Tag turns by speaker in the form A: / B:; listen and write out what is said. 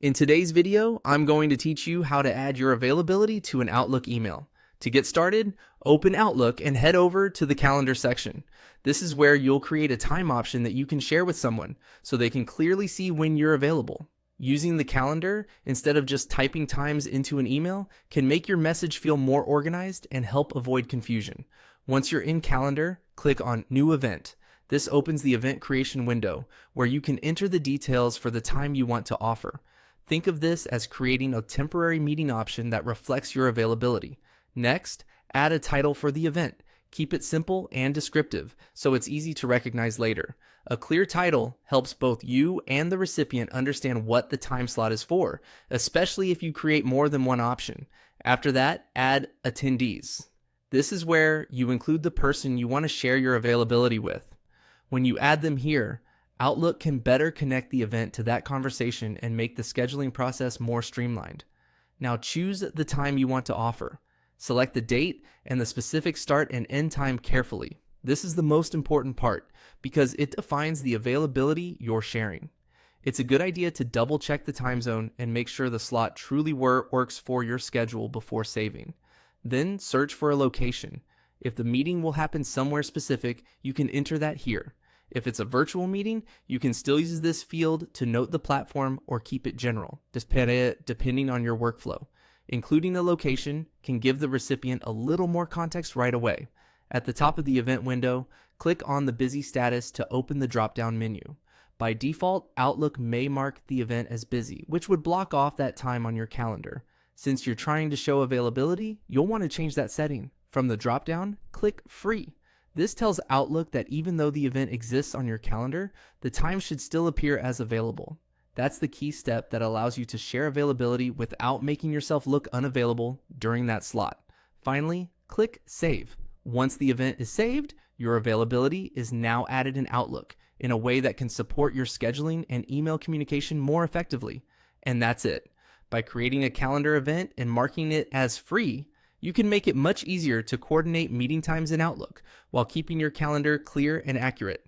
A: In today's video, I'm going to teach you how to add your availability to an Outlook email. To get started, open Outlook and head over to the calendar section. This is where you'll create a time option that you can share with someone so they can clearly see when you're available. Using the calendar instead of just typing times into an email can make your message feel more organized and help avoid confusion. Once you're in Calendar, click on New Event. This opens the event creation window where you can enter the details for the time you want to offer. Think of this as creating a temporary meeting option that reflects your availability. Next, add a title for the event. Keep it simple and descriptive so it's easy to recognize later. A clear title helps both you and the recipient understand what the time slot is for, especially if you create more than one option. After that, add attendees. This is where you include the person you want to share your availability with. When you add them here, Outlook can better connect the event to that conversation and make the scheduling process more streamlined. Now choose the time you want to offer. Select the date and the specific start and end time carefully. This is the most important part because it defines the availability you're sharing. It's a good idea to double check the time zone and make sure the slot truly works for your schedule before saving. Then search for a location. If the meeting will happen somewhere specific, you can enter that here. If it's a virtual meeting, you can still use this field to note the platform or keep it general, depending on your workflow. Including the location can give the recipient a little more context right away. At the top of the event window, click on the busy status to open the drop-down menu. By default, Outlook may mark the event as busy, which would block off that time on your calendar. Since you're trying to show availability, you'll want to change that setting. From the drop-down, click Free. This tells Outlook that even though the event exists on your calendar, the time should still appear as available. That's the key step that allows you to share availability without making yourself look unavailable during that slot. Finally, click Save. Once the event is saved, your availability is now added in Outlook in a way that can support your scheduling and email communication more effectively. And that's it. By creating a calendar event and marking it as free, you can make it much easier to coordinate meeting times in Outlook while keeping your calendar clear and accurate.